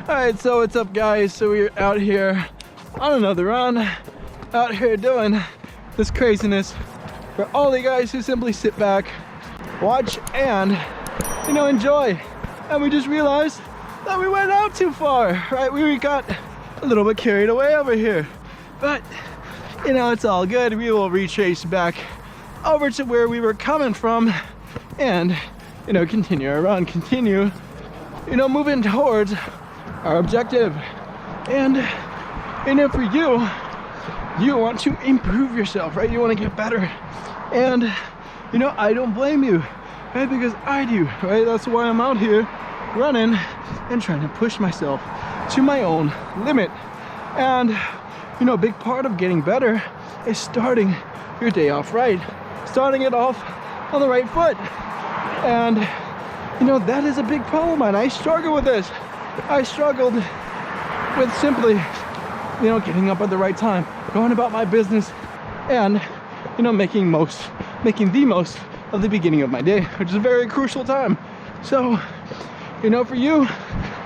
Alright, so what's up guys? So we're out here on another run, out here doing this craziness for all you guys who simply sit back, watch, and enjoy. And we just realized that we went out too far, right? We got a little bit carried away over here. But it's all good. We will retrace back over to where we were coming from and continue our run, continue moving towards our objective. And for you want to improve yourself, right? You want to get better. And I don't blame you, right? Because I do, right? That's why I'm out here running and trying to push myself to my own limit. And a big part of getting better is starting your day off right, starting it off on the right foot. And that is a big problem, and I struggle with this. I struggled with simply getting up at the right time, going about my business, and making the most of the beginning of my day, which is a very crucial time. So for you,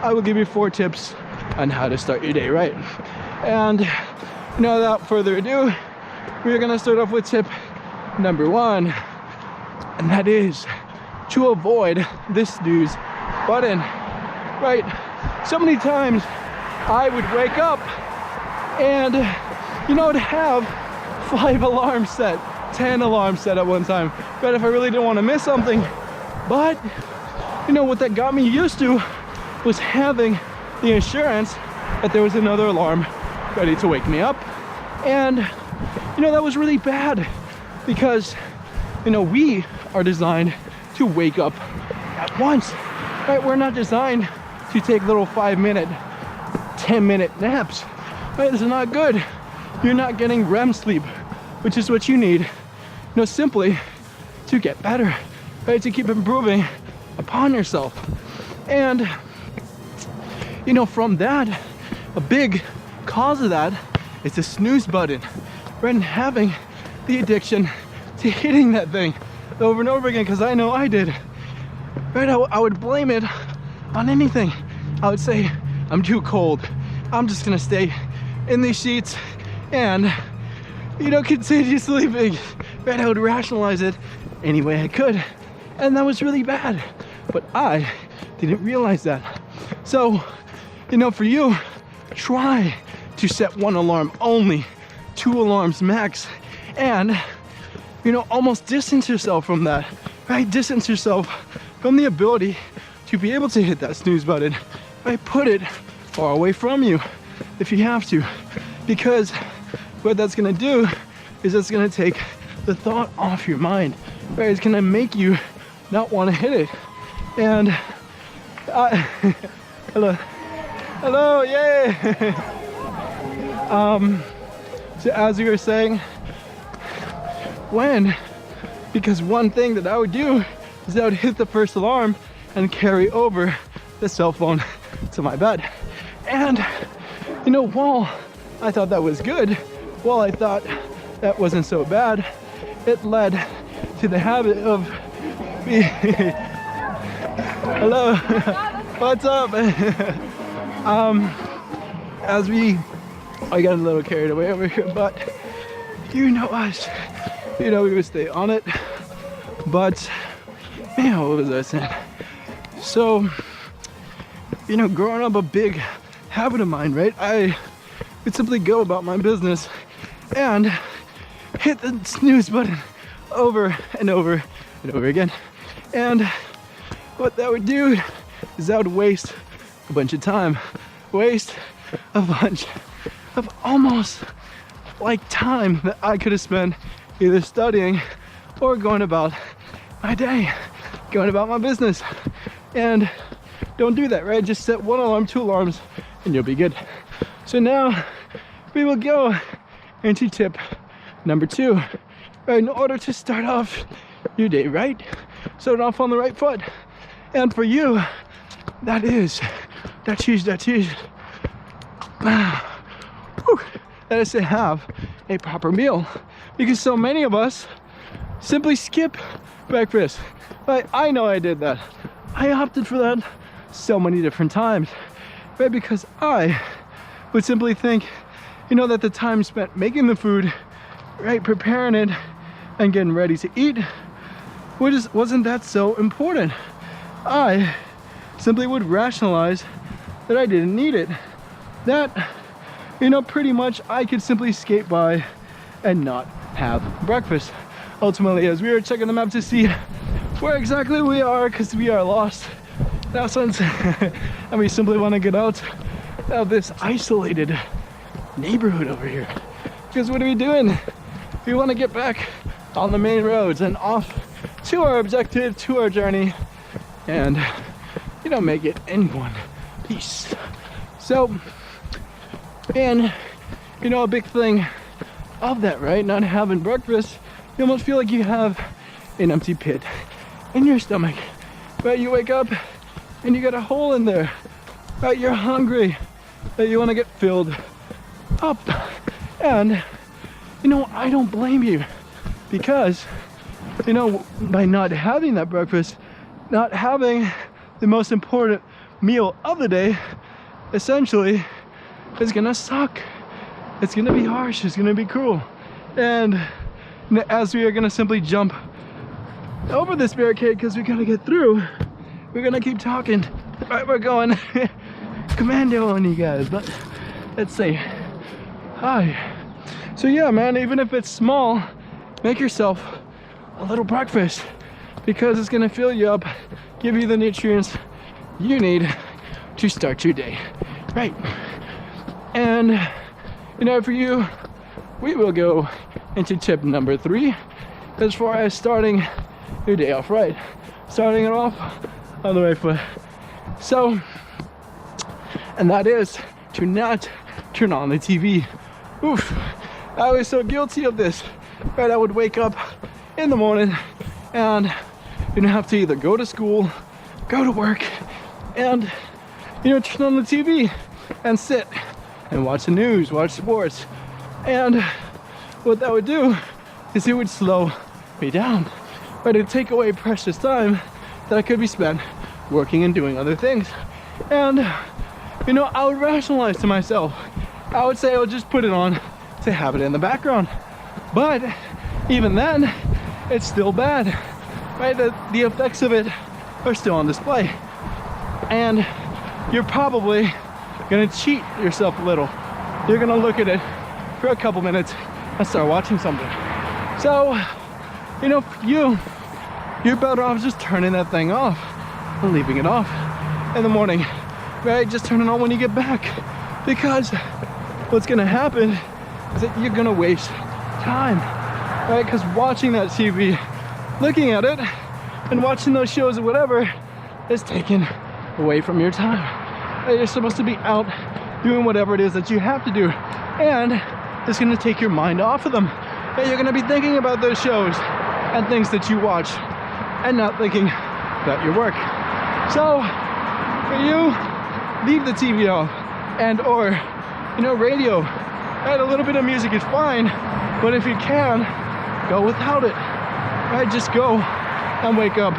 I will give you 4 tips on how to start your day right. And without further ado, we're gonna start off with tip number 1, and that is to avoid the snooze button. Right? So many times I would wake up and I'd have 5 alarms set, 10 alarms set at one time, but if I really didn't want to miss something. But what that got me used to was having the assurance that there was another alarm ready to wake me up. And that was really bad, because we are designed to wake up at once, right? We're not designed to take little 5-minute, 10-minute naps, right? This is not good. You're not getting REM sleep, which is what you need, simply to get better, right? To keep improving upon yourself. And from that, a big cause of that is the snooze button, right? And having the addiction to hitting that thing over and over again, because I know I did, right? I would blame it on anything. I would say, I'm too cold, I'm just gonna stay in these sheets and continue sleeping, right? I would rationalize it any way I could, and that was really bad, but I didn't realize that. So for you, try to set 1 alarm only, 2 alarms max, and almost distance yourself from that, right? Distance yourself from the ability to be able to hit that snooze button, right? Put it far away from you if you have to, because what that's gonna do is it's gonna take the thought off your mind, right? It's gonna make you not want to hit it. And hello, yay. So as we were saying, because one thing that I would do is I would hit the first alarm and carry over the cell phone to my bed. And while I thought that was good, while I thought that wasn't so bad, it led to the habit of hello, what's up? I got a little carried away over here, but us, we would stay on it. But man, what was I saying? So growing up, a big habit of mine, right? I would simply go about my business and hit the snooze button over and over and over again. And what that would do is that would waste a bunch of time, waste a bunch of almost like time that I could have spent either studying or going about my day, going about my business. And don't do that, right? Just set 1 alarm, 2 alarms, and you'll be good. So now we will go into tip number 2, right? In order to start off your day right, start off on the right foot. And for you, that is to have a proper meal, because so many of us simply skip breakfast. Right? I know I did that. I opted for that so many different times. right? Because I would simply think, you know, that the time spent making the food, right, preparing it and getting ready to eat, wasn't that so important. I simply would rationalize that I didn't need it. That, you know, pretty much I could simply skate by and not have breakfast. Ultimately, as we were checking the map to see where exactly we are, because we are lost in essence, and we simply want to get out of this isolated neighborhood over here. Because what are we doing? We want to get back on the main roads and off to our objective, to our journey, and, you know, make it in one piece. So, and, you know, a big thing of that, right? Not having breakfast, you almost feel like you have an empty pit in your stomach, right? You wake up and you got a hole in there, right? You're hungry, that you want to get filled up. And, you know, I don't blame you, because, you know, by not having that breakfast, not having the most important meal of the day, essentially, is gonna suck. It's gonna be harsh, it's gonna be cruel. And as we are gonna simply jump over this barricade because we gotta get through, we're gonna keep talking. All right, we're going commando on you guys, but let's see. Hi. So yeah, man, even if it's small, make yourself a little breakfast, because it's gonna fill you up, give you the nutrients you need to start your day, right? And, you know, for you, we will go into tip number 3 as far as starting your day off right. Starting it off on the right foot. So, and that is to not turn on the TV. Oof, I was so guilty of this, right? I would wake up in the morning and, you know, have to either go to school, go to work, and, you know, turn on the TV and sit and watch the news, watch sports. And what that would do is it would slow me down, but it'd take away precious time that I could be spent working and doing other things. And, you know, I would rationalize to myself. I would say I would just put it on to have it in the background. But even then, it's still bad, right? The effects of it are still on display. And you're probably gonna cheat yourself a little. You're gonna look at it for a couple minutes and start watching something. So, you know, you're better off just turning that thing off and leaving it off in the morning, right? Just turn it on when you get back, because what's gonna happen is that you're gonna waste time, right? Because watching that TV, looking at it, and watching those shows or whatever is taken away from your time. Right? You're supposed to be out doing whatever it is that you have to do, and it's gonna take your mind off of them. Right? You're gonna be thinking about those shows and things that you watch, and not thinking about your work. So for you, leave the TV off, and or, you know, radio. Right? A little bit of music is fine, but if you can, go without it. Right? Just go and wake up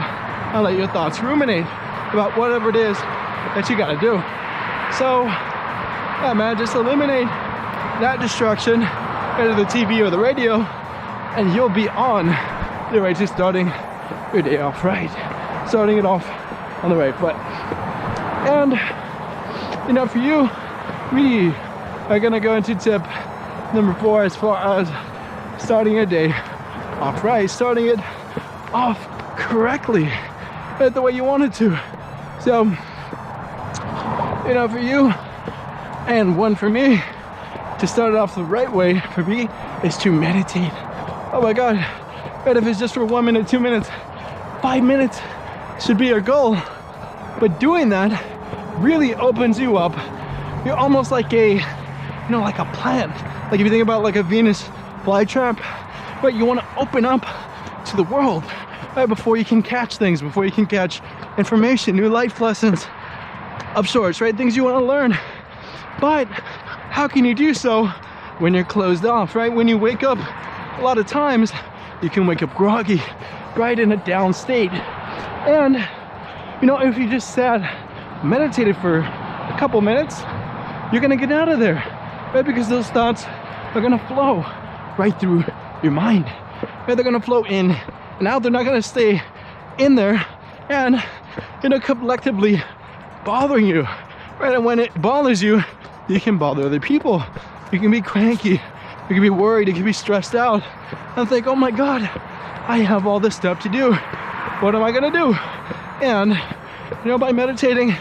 and let your thoughts ruminate about whatever it is that you gotta do. So yeah, man, just eliminate that distraction, either the TV or the radio, and you'll be on the way to starting your day off right. Starting it off on the right foot. And, you know, for you, we are gonna go into tip number 4 as far as starting your day off right, starting it off correctly, right, the way you want it to. So, you know, for you, and one for me, to start it off the right way for me is to meditate. Oh my God, right, if it's just for 1 minute, 2 minutes, 5 minutes should be your goal. But doing that really opens you up. You're almost like a, you know, like a plant. Like if you think about like a Venus flytrap, right? You want to open up to the world, right? Before you can catch things, before you can catch information, new life lessons of sorts, right? Things you want to learn. But how can you do so when you're closed off, right? When you wake up, a lot of times you can wake up groggy, right, in a down state. And, you know, if you just sat, meditated for couple minutes, you're gonna get out of there, right? Because those thoughts are gonna flow right through your mind, right? They're gonna flow in and out. They're not gonna stay in there and, you know, collectively bothering you, right? And when it bothers you, you can bother other people. You can be cranky, you can be worried, you can be stressed out and think, oh my God, I have all this stuff to do. What am I gonna do? And, you know, by meditating,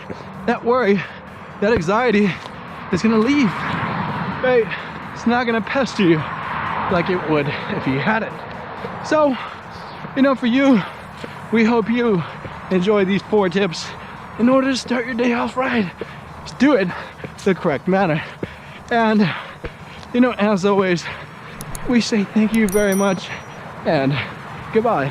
that worry, that anxiety is gonna leave, right? It's not gonna pester you like it would if you had it. So, you know, for you, we hope you enjoy these 4 tips in order to start your day off right. Just do it the correct manner. And, you know, as always, we say thank you very much and goodbye.